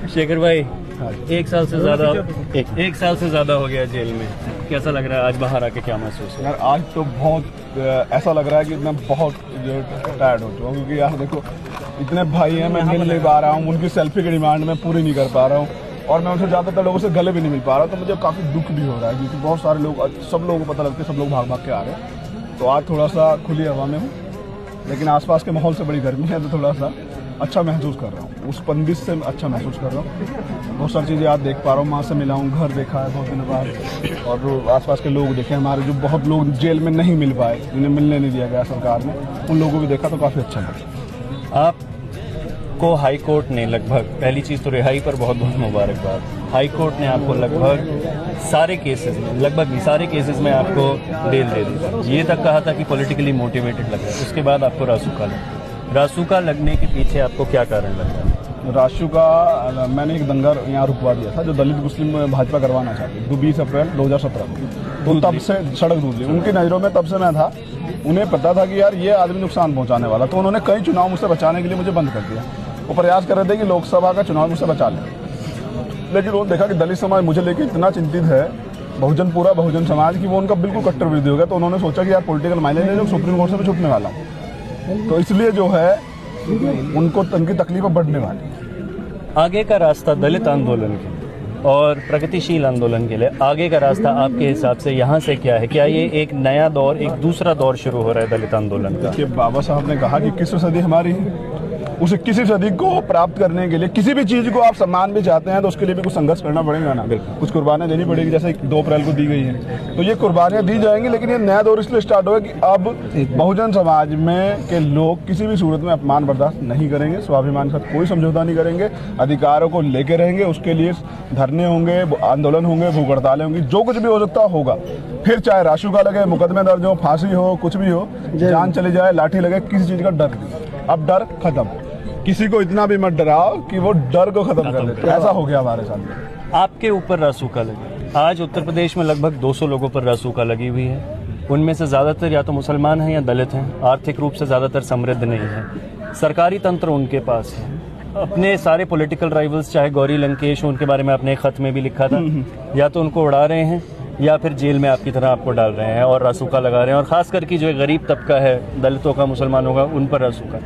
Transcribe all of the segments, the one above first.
शेखर भाई, एक साल से ज्यादा हो गया जेल में, कैसा लग रहा है आज बाहर आके, क्या महसूस है? यार आज तो बहुत ऐसा लग रहा है कि मैं बहुत टायर्ड हो चुका हूँ, क्योंकि यार देखो इतने भाई हैं, मैं मिल नहीं पा रहा हूँ, उनकी सेल्फी की डिमांड मैं पूरी नहीं कर पा रहा हूँ और मैं उनसे ज़्यादातर लोगों से गले भी नहीं मिल पा रहा, तो मुझे काफ़ी दुख भी हो रहा है क्योंकि बहुत सारे लोग, सब लोगों को पता लगता है, सब लोग भाग भाग के आ रहे हैं। तो आज थोड़ा सा खुली हवा में हूँ, लेकिन आसपास के माहौल से बड़ी गर्मी है तो थोड़ा सा अच्छा महसूस कर रहा हूँ, उस बंदिश से अच्छा महसूस कर रहा हूँ। बहुत सारी चीज़ें आज देख पा रहा हूँ, माँ से मिला हूँ, घर देखा है बहुत दिनों बाद, और आसपास के लोग देखे हमारे, जो बहुत लोग जेल में नहीं मिल पाए, जिन्हें मिलने नहीं दिया गया सरकार ने, उन लोगों को भी देखा तो काफ़ी अच्छा लगा। आपको हाई कोर्ट ने लगभग, पहली चीज़ तो रिहाई पर बहुत बहुत मुबारकबाद, हाई कोर्ट ने आपको लगभग सारे केसेस में, लगभग नहीं सारे केसेस में आपको बेल दे दी। ये तक कहा था कि पॉलिटिकली मोटिवेटेड लग रहा है, उसके बाद आपको रासुका लगा। रासुका लगने के पीछे आपको क्या कारण लग रहा है? रासुका, मैंने एक दंगा यहाँ रुकवा दिया था जो दलित मुस्लिम भाजपा करवाना चाहती थी 20 अप्रैल 2017 को, तो तब से सड़क दूर ली उनकी नज़रों में, तब से मैं था, उन्हें पता था कि यार ये आदमी नुकसान पहुंचाने वाला, तो उन्होंने कई चुनाव मुझसे बचाने के लिए मुझे बंद कर दिया। वो प्रयास कर रहे थे कि लोकसभा का चुनाव मुझसे बचा लें, लेकिन उन्होंने देखा कि दलित समाज मुझे लेकर इतना चिंतित है, पूरा बहुजन समाज, की वो उनका बिल्कुल कट्टर विरोधी हो गया। तो उन्होंने सोचा कि यार पॉलिटिकल माइलेज ले, जो सुप्रीम कोर्ट से मैं छुटने वाला हूँ, तो इसलिए जो है उनको उनकी तकलीफ बढ़ने वाली है। आगे का रास्ता दलित आंदोलन के और प्रगतिशील आंदोलन के लिए, आगे का रास्ता आपके हिसाब से यहाँ से क्या है? क्या ये एक नया दौर, एक दूसरा दौर शुरू हो रहा है दलित आंदोलन का? कि बाबा साहब ने कहा कि 21वीं सदी हमारी है, उस 21वीं सदी को प्राप्त करने के लिए किसी भी चीज़ को आप सम्मान भी चाहते हैं तो उसके लिए भी कुछ संघर्ष करना पड़ेगा ना, कुछ कुर्बानियाँ देनी पड़ेगी, जैसे 2 अप्रैल को दी गई है, तो ये कुर्बानियाँ दी जाएंगी। लेकिन ये नया दौर इसलिए स्टार्ट होगा कि अब बहुजन समाज में के लोग किसी भी सूरत में अपमान बर्दाश्त नहीं करेंगे, स्वाभिमान के साथ कोई समझौता नहीं करेंगे, अधिकारों को लेके रहेंगे, उसके लिए धरने होंगे, आंदोलन होंगे, भूख हड़तालें होंगी, जो कुछ भी हो सकता होगा। फिर चाहे रासुका लगे, मुकदमे दर्ज हो, फांसी हो, कुछ भी हो, जान चली जाए, लाठी लगे, किसी चीज़ का डर नहीं। अब डर खत्म, किसी को इतना भी मत डराओ कि वो डर को खत्म कर ले, ऐसा हो गया हमारे साथ। आपके ऊपर रासुका लगी, आज उत्तर प्रदेश में लगभग 200 लोगों पर रासुका लगी हुई है, उनमें से ज़्यादातर या तो मुसलमान हैं या दलित हैं, आर्थिक रूप से ज़्यादातर समृद्ध नहीं है, सरकारी तंत्र उनके पास है, अपने सारे पॉलिटिकल राइवल्स, चाहे गौरी लंकेश, उनके बारे में आपने एक खत में भी लिखा था, या तो उनको उड़ा रहे हैं या फिर जेल में आपकी तरह आपको डाल रहे हैं और रासुका लगा रहे हैं, और ख़ास करके जो गरीब तबका है, दलितों का, मुसलमानों का, उन पर रासुका।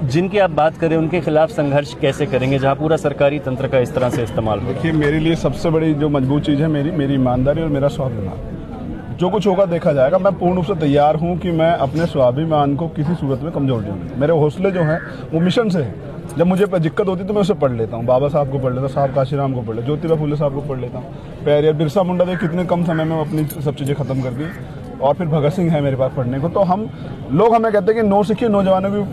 जिनकी आप बात करें उनके खिलाफ संघर्ष कैसे करेंगे जहां पूरा सरकारी तंत्र का इस तरह से इस्तेमाल हो? देखिए, मेरे लिए सबसे बड़ी जो मजबूत चीज़ है मेरी ईमानदारी और मेरा स्वाभिमान। जो कुछ होगा देखा जाएगा, मैं पूर्ण रूप से तैयार हूं कि मैं अपने स्वाभिमान को किसी सूरत में कमजोर नहीं। मेरे हौसले जो हैं वो मिशन से है, जब मुझे दिक्कत होती है तो मैं उसे पढ़ लेता हूँ, बाबा साहब को पढ़ लेता हूँ, साहब काशीराम को पढ़ लेता हूँ, ज्योतिबा फुले साहब को पढ़ लेता हूँ, पेरियार, बिरसा मुंडा देख कितने कम समय में अपनी सब चीज़ें खत्म कर दी, और फिर भगत सिंह है मेरे पास पढ़ने को। तो हम लोग हमें कहते हैं कि नौ सिखे नौजवानों की